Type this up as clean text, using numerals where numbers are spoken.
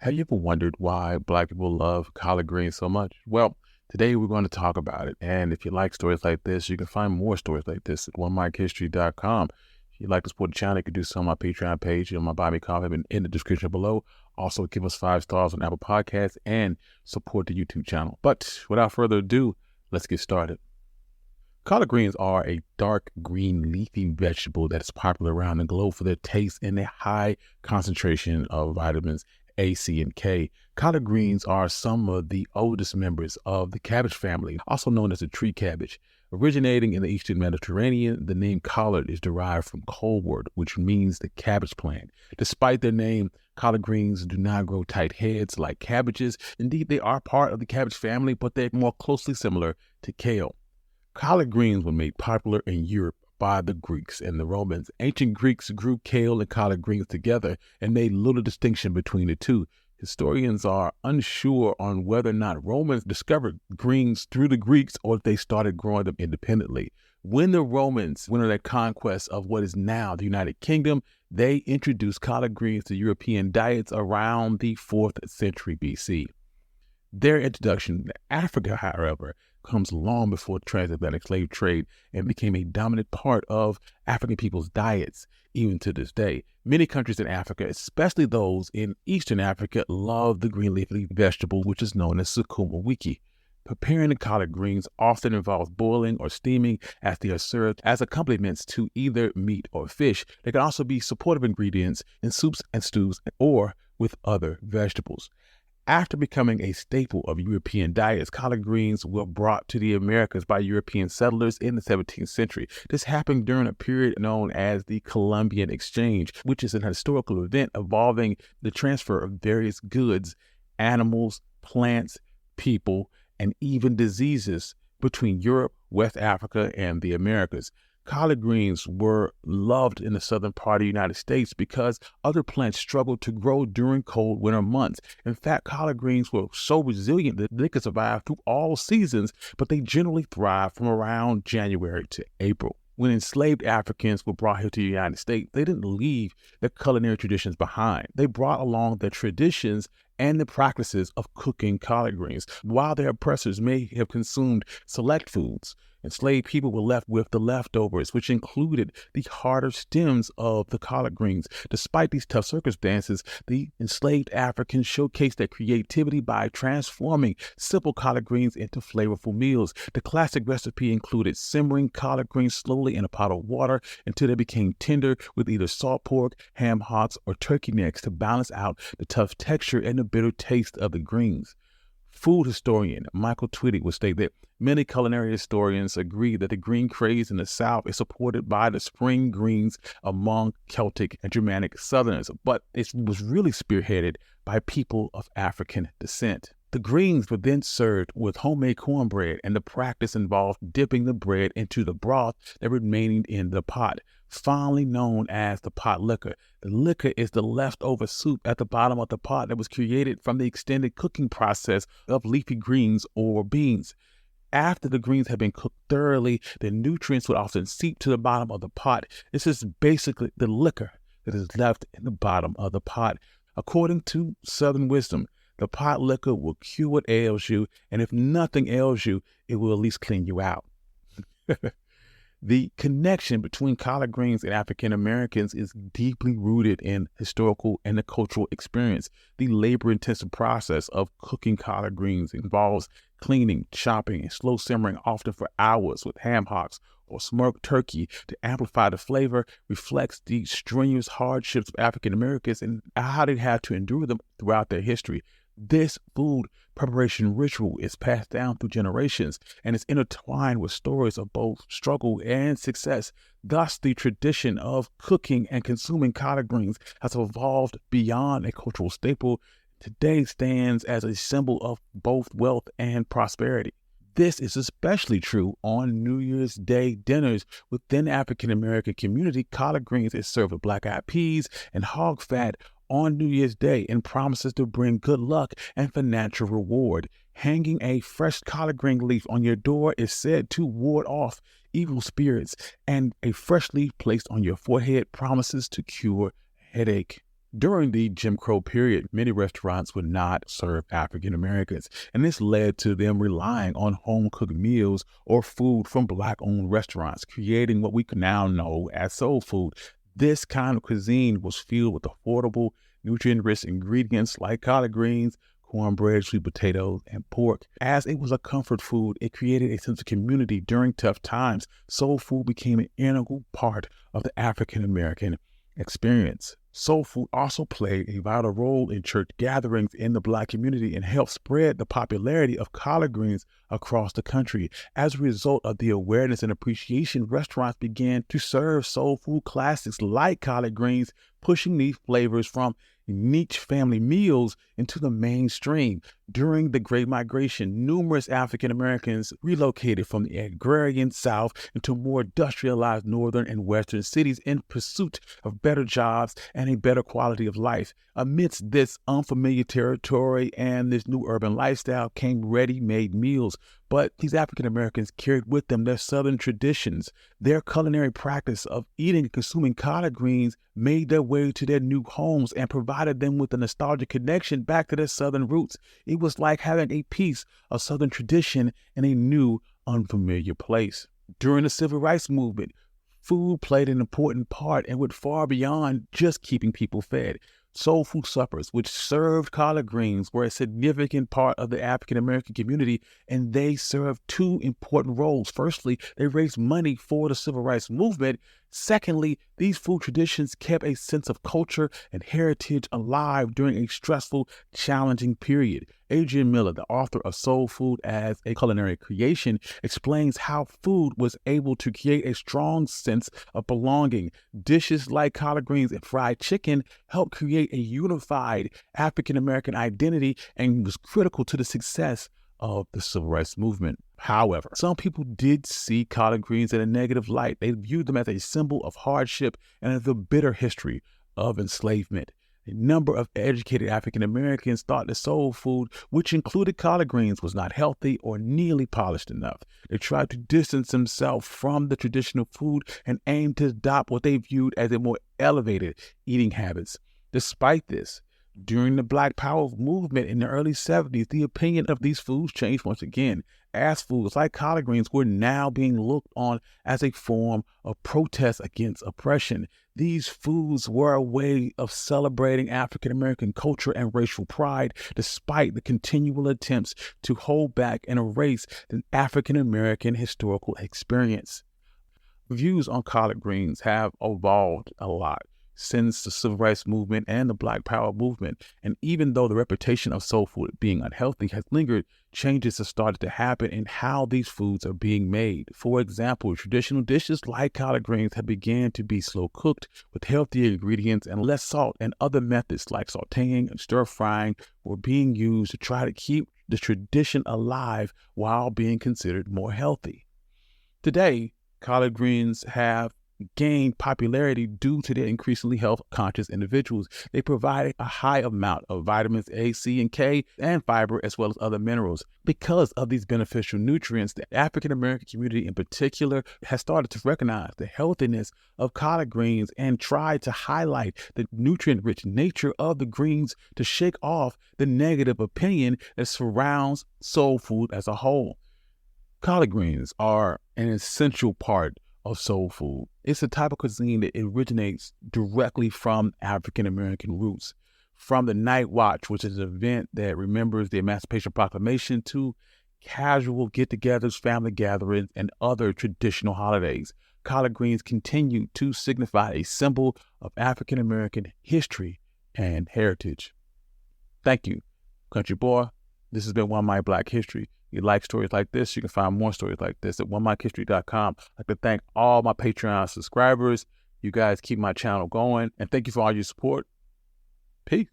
Have you ever wondered why Black people love collard greens so much? Well, today we're going to talk about it. And if you like stories like this, you can find more stories like this at onemichistory.com. If you'd like to support the channel, you can do so on my Patreon page, on my Buy Me Coffee, and in the description below. Also, give us 5 stars on Apple Podcasts and support the YouTube channel. But without further ado, let's get started. Collard greens are a dark green leafy vegetable that is popular around the globe for their taste and their high concentration of vitamins A, C, and K. Collard greens are some of the oldest members of the cabbage family, also known as the tree cabbage. Originating in the Eastern Mediterranean, the name collard is derived from colewort, which means the cabbage plant. Despite their name, collard greens do not grow tight heads like cabbages. Indeed, they are part of the cabbage family, but they're more closely similar to kale. Collard greens were made popular in Europe by the Greeks and the Romans. Ancient Greeks grew kale and collard greens together and made little distinction between the two. Historians are unsure on whether or not Romans discovered greens through the Greeks or if they started growing them independently. When the Romans went on their conquest of what is now the United Kingdom, they introduced collard greens to European diets around the 4th century BC. Their introduction to Africa, however, comes long before transatlantic slave trade and became a dominant part of African people's diets, even to this day. Many countries in Africa, especially those in Eastern Africa, love the green leafy vegetable, which is known as sukuma wiki. Preparing the collard greens often involves boiling or steaming as they are served as accompaniments to either meat or fish. They can also be supportive ingredients in soups and stews or with other vegetables. After becoming a staple of European diets, collard greens were brought to the Americas by European settlers in the 17th century. This happened during a period known as the Columbian Exchange, which is an historical event involving the transfer of various goods, animals, plants, people, and even diseases between Europe, West Africa, and the Americas. Collard greens were loved in the southern part of the United States because other plants struggled to grow during cold winter months. In fact, collard greens were so resilient that they could survive through all seasons, but they generally thrived from around January to April. When enslaved Africans were brought here to the United States, they didn't leave their culinary traditions behind. They brought along their traditions and the practices of cooking collard greens. While their oppressors may have consumed select foods, enslaved people were left with the leftovers, which included the harder stems of the collard greens. Despite these tough circumstances, the enslaved Africans showcased their creativity by transforming simple collard greens into flavorful meals. The classic recipe included simmering collard greens slowly in a pot of water until they became tender with either salt pork, ham hocks, or turkey necks to balance out the tough texture and the bitter taste of the greens. Food historian Michael Twitty would state that many culinary historians agree that the green craze in the South is supported by the spring greens among Celtic and Germanic Southerners, but it was really spearheaded by people of African descent. The greens were then served with homemade cornbread, and the practice involved dipping the bread into the broth that remained in the pot, fondly known as the pot liquor. The liquor is the leftover soup at the bottom of the pot that was created from the extended cooking process of leafy greens or beans. After the greens had been cooked thoroughly, the nutrients would often seep to the bottom of the pot. This is basically the liquor that is left in the bottom of the pot. According to Southern wisdom, the pot liquor will cure what ails you, and if nothing ails you, it will at least clean you out. The connection between collard greens and African Americans is deeply rooted in historical and the cultural experience. The labor-intensive process of cooking collard greens involves cleaning, chopping, and slow simmering, often for hours, with ham hocks or smoked turkey to amplify the flavor. Reflects the strenuous hardships of African Americans and how they had to endure them throughout their history. This food preparation ritual is passed down through generations and is intertwined with stories of both struggle and success. Thus, the tradition of cooking and consuming collard greens has evolved beyond a cultural staple. Today stands as a symbol of both wealth and prosperity. This is especially true on New Year's Day dinners. Within the African American community, collard greens is served with black-eyed peas and hog fat on New Year's Day and promises to bring good luck and financial reward. Hanging a fresh collard green leaf on your door is said to ward off evil spirits, and a fresh leaf placed on your forehead promises to cure a headache. During the Jim Crow period, many restaurants would not serve African Americans, and this led to them relying on home-cooked meals or food from Black-owned restaurants, creating what we can now know as soul food. This kind of cuisine was filled with affordable, nutrient-rich ingredients like collard greens, cornbread, sweet potatoes, and pork. As it was a comfort food, it created a sense of community during tough times. Soul food became an integral part of the African American experience. Soul food also played a vital role in church gatherings in the Black community and helped spread the popularity of collard greens across the country. As a result of the awareness and appreciation, restaurants began to serve soul food classics like collard greens, pushing these flavors from niche family meals into the mainstream. During the Great Migration, numerous African Americans relocated from the agrarian South into more industrialized northern and western cities in pursuit of better jobs and a better quality of life. Amidst this unfamiliar territory and this new urban lifestyle came ready-made meals, but these African Americans carried with them their Southern traditions. Their culinary practice of eating and consuming collard greens made their way to their new homes and provided them with a nostalgic connection back to their Southern roots. It was like having a piece of Southern tradition in a new, unfamiliar place. During the Civil Rights Movement, food played an important part and went far beyond just keeping people fed. Soul food suppers, which served collard greens, were a significant part of the African American community, and they served two important roles. Firstly, they raised money for the Civil Rights Movement. Secondly, these food traditions kept a sense of culture and heritage alive during a stressful, challenging period. Adrian Miller, the author of Soul Food as a Culinary Creation, explains how food was able to create a strong sense of belonging. Dishes like collard greens and fried chicken helped create a unified African American identity and was critical to the success of the Civil Rights Movement. However, some people did see collard greens in a negative light. They viewed them as a symbol of hardship and of the bitter history of enslavement. A number of educated African Americans thought that soul food, which included collard greens, was not healthy or nearly polished enough. They tried to distance themselves from the traditional food and aimed to adopt what they viewed as a more elevated eating habits. Despite this, during the Black Power movement in the early 70s, the opinion of these foods changed once again, as foods like collard greens were now being looked on as a form of protest against oppression. These foods were a way of celebrating African American culture and racial pride, despite the continual attempts to hold back and erase the African American historical experience. Views on collard greens have evolved a lot since the Civil Rights Movement and the Black Power movement. And even though the reputation of soul food being unhealthy has lingered, changes have started to happen in how these foods are being made. For example, traditional dishes like collard greens have begun to be slow cooked with healthier ingredients and less salt, and other methods like sauteing and stir frying were being used to try to keep the tradition alive while being considered more healthy. Today, collard greens have gained popularity due to their increasingly health-conscious individuals. They provide a high amount of vitamins A, C, and K, and fiber, as well as other minerals. Because of these beneficial nutrients, the African American community in particular has started to recognize the healthiness of collard greens and try to highlight the nutrient-rich nature of the greens to shake off the negative opinion that surrounds soul food as a whole. Collard greens are an essential part of soul food. It's a type of cuisine that originates directly from African American roots. From the Night Watch, which is an event that remembers the Emancipation Proclamation, to casual get-togethers, family gatherings, and other traditional holidays, collard greens continue to signify a symbol of African American history and heritage. Thank you, country boy. This has been One My Black History. If you like stories like this, you can find more stories like this at onemyhistory.com. I'd like to thank all my Patreon subscribers. You guys keep my channel going. And thank you for all your support. Peace.